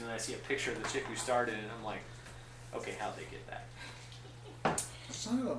and I see a picture of the chick who started it, and I'm like, okay, how'd they get that? Son of a...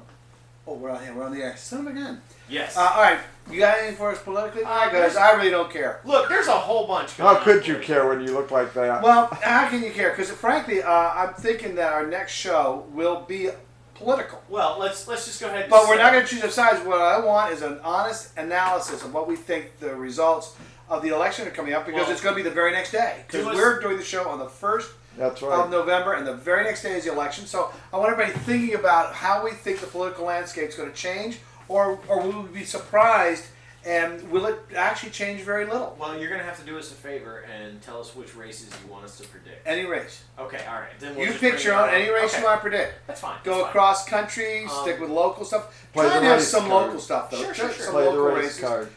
Oh, we're on here. We're on the air. Son of a gun. Yes. All right. You got anything for us politically? Because I really don't care. Look, there's a whole bunch going on. How could you care when you look like that? Well, how can you care? Because frankly, I'm thinking that our next show will be political. Well, let's just go ahead and But we're not going to choose our sides. What I want is an honest analysis of what we think the results of the election are coming up, because it's going to be the very next day. Because we're doing the show on the 1st of November, and the very next day is the election. So I want everybody thinking about how we think the political landscape is going to change, or will we be surprised, and will it actually change very little? Well, you're going to have to do us a favor and tell us which races you want us to predict. Any race. Okay, all right. Then we'll you pick your own, any race you want to predict. That's fine. Go across country, stick with local stuff. Play Try the and have race some card. local stuff, though. Sure. Some Play local the race races. card.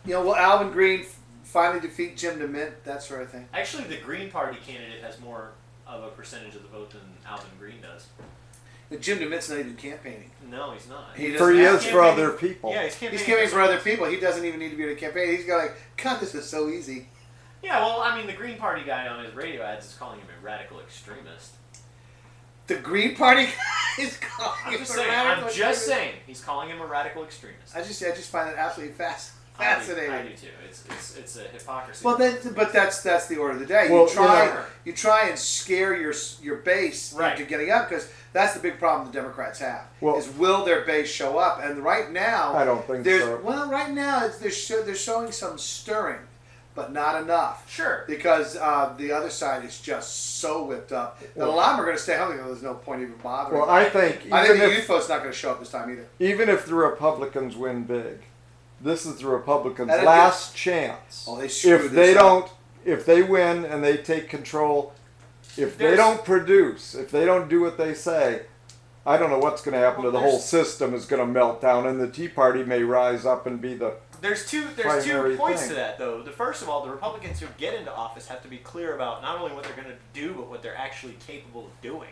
You know, will Alvin Green finally defeat Jim DeMint? That sort of thing. Actually, the Green Party candidate has more of a percentage of the vote than Alvin Green does. But Jim DeMint's not even campaigning. No, he's not. He is for other people. Yeah, he's campaigning. He's campaigning for other people. He doesn't even need to be in a campaign. He's got like, God, this is so easy. Yeah, well, I mean, the Green Party guy on his radio ads is calling him a radical extremist. The Green Party is calling him I'm just saying, he's calling him a radical extremist. I just find that absolutely fascinating. I do too. It's a hypocrisy. Well, but that's the order of the day. Well, you try and scare your base into getting up, because that's the big problem the Democrats have. Is will their base show up? And right now, I don't think so. Well, right now they're showing some stirring, but not enough. Sure. Because the other side is just so whipped up that a lot of them are going to stay home. There's no point even bothering. Well, I think the youth vote's not going to show up this time either. Even if the Republicans win big, this is the Republicans' last chance. Oh, they if they win and they take control, if they don't produce, if they don't do what they say, I don't know what's going to happen to the whole system. Is going to melt down, and the Tea Party may rise up and be the There's two points to that, though. First of all, the Republicans who get into office have to be clear about not only what they're going to do, but what they're actually capable of doing.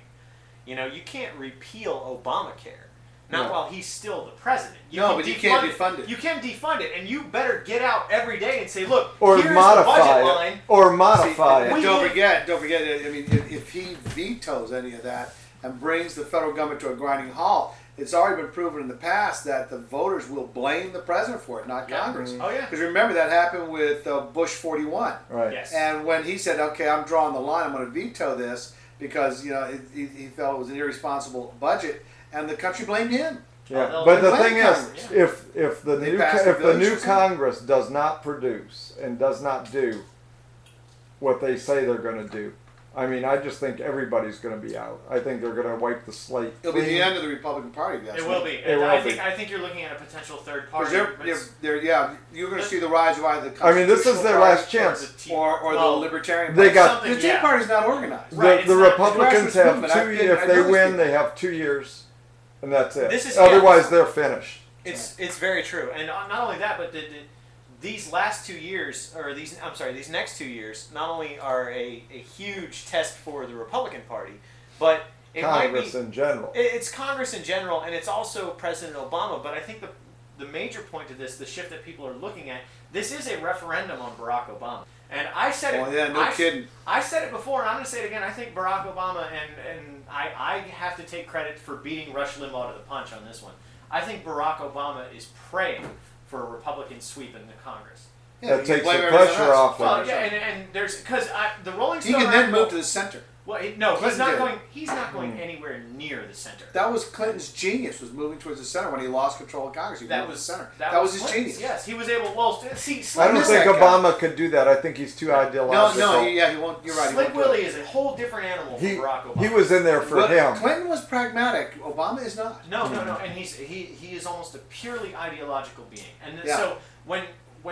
You know, you can't repeal Obamacare. Not while he's still the president. But you can't defund it. You can defund it, and you better get out every day and say, look, or here's modify the budget line. Or modify it. Don't forget. I mean, if he vetoes any of that and brings the federal government to a grinding halt, it's already been proven in the past that the voters will blame the president for it, not Congress. Oh, yeah. Because remember, that happened with Bush 41. Right. Yes. And when he said, okay, I'm drawing the line, I'm going to veto this, because he felt it was an irresponsible budget, and the country blamed him. Yeah, but the thing is, if the new Congress does not produce and does not do what they say they're going to do, I mean, I just think everybody's going to be out. I think they're going to wipe the slate. It'll be the end of the Republican Party. It will be. I think you're looking at a potential third party. You're going to see the rise of either the I mean, this is their last chance. Or the Libertarian Party. The Tea Party's not organized. The Republicans have 2 years. If they win, they have 2 years, and that's it. Otherwise, they're finished. It's very true. And not only that, but these last 2 years, or these next 2 years, not only are a huge test for the Republican Party, but Congress in general. It's Congress in general, and it's also President Obama. But I think the major point to this, the shift that people are looking at, this is a referendum on Barack Obama. And I said kidding. I said it before, and I'm going to say it again. I think Barack Obama, and I have to take credit for beating Rush Limbaugh to the punch on this one. I think Barack Obama is praying for a Republican sweep in the Congress. Yeah, that takes the pressure off. Well, yeah, and there's because the Rolling Stone. He can then move to the center. Well, no, he's not going. He's not going anywhere near the center. That was Clinton's genius, was moving towards the center when he lost control of Congress. That was the center. That was his genius. Yes, he was able. Well, see, I don't think Obama could do that. I think he's too ideological. He won't. You're right. Slick Willie is a whole different animal from Barack Obama. He was in there for him. Clinton was pragmatic. Obama is not. No, and he is almost a purely ideological being. And so when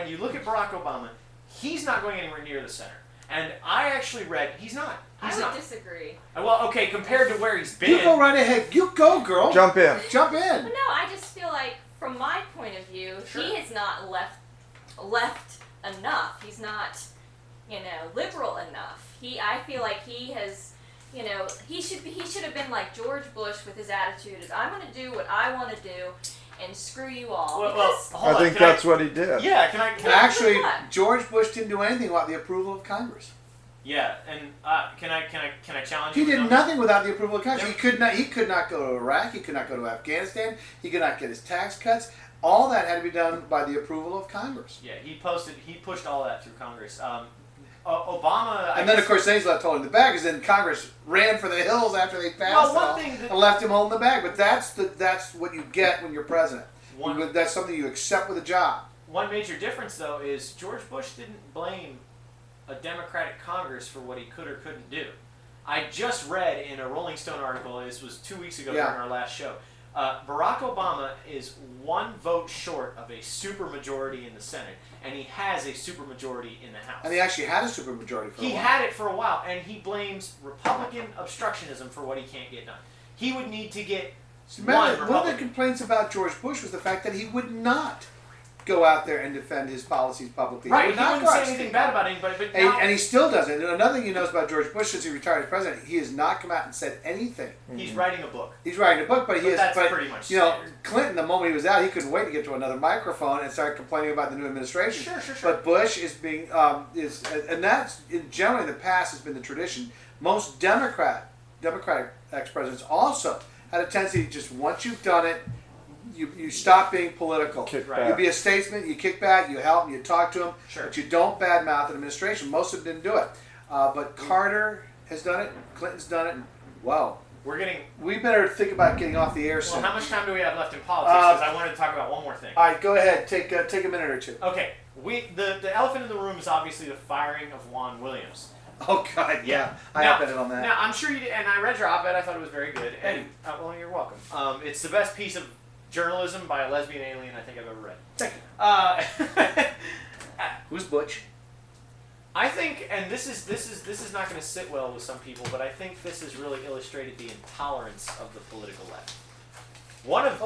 you look at Barack Obama, he's not going anywhere near the center. And I actually read he's not. I would disagree. Well, okay, compared to where he's been. You go right ahead. You go, girl. Jump in. Jump in. But no, I just feel like, from my point of view, he has not left enough. He's not, liberal enough. I feel like he has, he should have been like George Bush with his attitude is, I'm going to do what I want to do, and screw you all. I think that's what he did. Yeah, can I actually, George Bush didn't do anything without the approval of Congress. Yeah, and can I challenge you? He did nothing without the approval of Congress. Yep. He could not go to Iraq. He could not go to Afghanistan. He could not get his tax cuts. All that had to be done by the approval of Congress. Yeah, he pushed all that through Congress. Obama. And then, of course, he's left holding the bag, because then Congress ran for the hills after they passed and left him holding the bag. But that's what you get when you're president. That's something you accept with a job. One major difference, though, is George Bush didn't blame a Democratic Congress for what he could or couldn't do. I just read in a Rolling Stone article, this was 2 weeks ago during our last show, Barack Obama is 1 vote short of a supermajority in the Senate, and he has a supermajority in the House. And he actually had a supermajority for a while. He had it for a while, and he blames Republican obstructionism for what he can't get done. He would need to get one of the complaints about George Bush was the fact that he would not go out there and defend his policies publicly. Right, he wouldn't say anything bad about anybody. But and he still doesn't. And another thing he knows about George Bush since he retired as president, he has not come out and said anything. He's writing a book. He's writing a book, but that's pretty much standard. Clinton, the moment he was out, he couldn't wait to get to another microphone and start complaining about the new administration. Sure. But Bush is being, and that's, generally in the past has been the tradition. Most Democratic ex-presidents also had a tendency to just, once you've done it, you stop being political. You be a statesman, you kick back, you help, you talk to them, but you don't badmouth an administration. Most of them didn't do it. But Carter has done it, Clinton's done it, and wow. We better think about getting off the air soon. Well, how much time do we have left in politics? Because I wanted to talk about one more thing. All right, go ahead. Take a minute or two. Okay. The elephant in the room is obviously the firing of Juan Williams. Oh, God, yeah. I op-eded on that. Now, I'm sure you did, and I read your op-ed. I thought it was very good. And, well, you're welcome. It's the best piece of journalism by a lesbian alien I think I've ever read. Thank you. Who's Butch? I think, and this is not going to sit well with some people, but I think this has really illustrated the intolerance of the political left. One of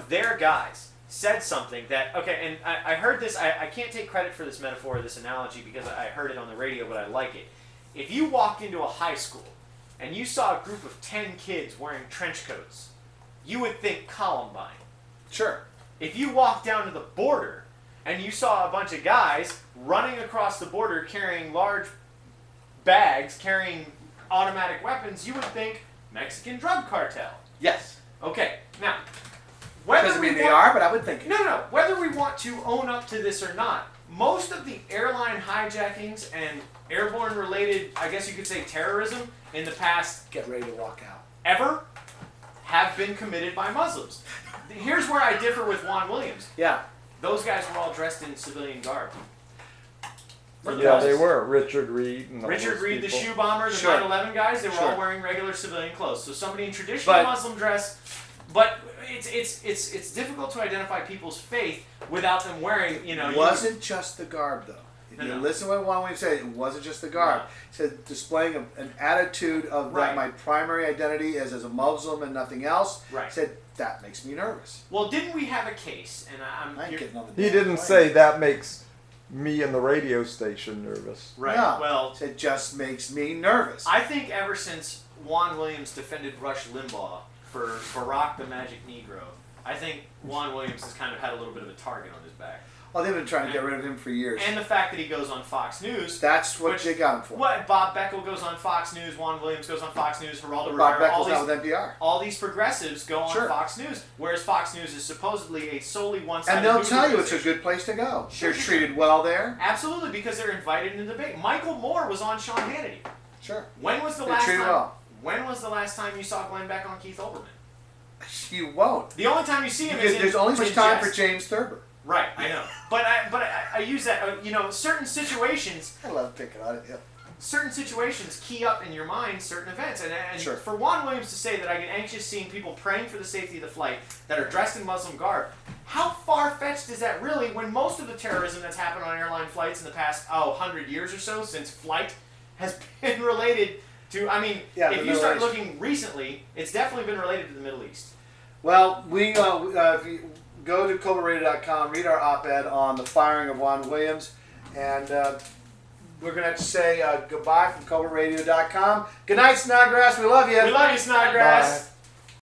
their guys said something that, okay, and I heard this, I can't take credit for this metaphor or this analogy because I heard it on the radio, but I like it. If you walked into a high school and you saw a group of 10 kids wearing trench coats, you would think Columbine. Sure. If you walked down to the border and you saw a bunch of guys running across the border carrying large bags, carrying automatic weapons, you would think Mexican drug cartel. Yes. Okay, now, doesn't mean they are, but I would think. No. Whether we want to own up to this or not, most of the airline hijackings and airborne-related, I guess you could say, terrorism in the past... Get ready to walk out. ...ever have been committed by Muslims. Here's where I differ with Juan Williams. Yeah. Those guys were all dressed in civilian garb. Yeah, they were. Richard Reed and Richard Reed, the shoe bomber, the 9/11 guys, they were all wearing regular civilian clothes. So somebody in traditional Muslim dress, but it's difficult to identify people's faith without them wearing, you know. It wasn't just the garb, though. If you listen to what Juan Williams said, it wasn't just the garb. He said displaying an attitude of that my primary identity is as a Muslim and nothing else. Right. He said, that makes me nervous. Well, didn't we have a case, and I'm getting on the He didn't say that makes me and the radio station nervous. Right. No. Well, it just makes me nervous. I think ever since Juan Williams defended Rush Limbaugh for Barack the Magic Negro, I think Juan Williams has kind of had a little bit of a target on his back. Oh, they've been trying to get rid of him for years. And the fact that he goes on Fox News. That's what they got him for. What? Bob Beckel goes on Fox News, Juan Williams goes on Fox News, Geraldo Bob Rivera, Beckel's now with NPR. All these progressives go on Fox News, whereas Fox News is supposedly a solely one-sided And they'll tell you it's a good place to go. They're treated well there. Absolutely, because they're invited into debate. Michael Moore was on Sean Hannity. Sure. When was the last time? When was the last time you saw Glenn Beck on Keith Olbermann? You won't. The only time you see him is there's only much time for James Thurber. Right, I know. But I use that, you know, certain situations... I love picking on it, yeah. Certain situations key up in your mind certain events. And for Juan Williams to say that I get anxious seeing people praying for the safety of the flight that are dressed in Muslim garb, how far-fetched is that really when most of the terrorism that's happened on airline flights in the past, 100 years or so since flight has been related to... I mean, if you start looking recently, it's definitely been related to the Middle East. Well, if you go to Colbertradio.com, read our op-ed on the firing of Juan Williams, and we're going to have to say goodbye from Colbertradio.com. Good night, Snodgrass. We love you. We love you, Snodgrass. Bye.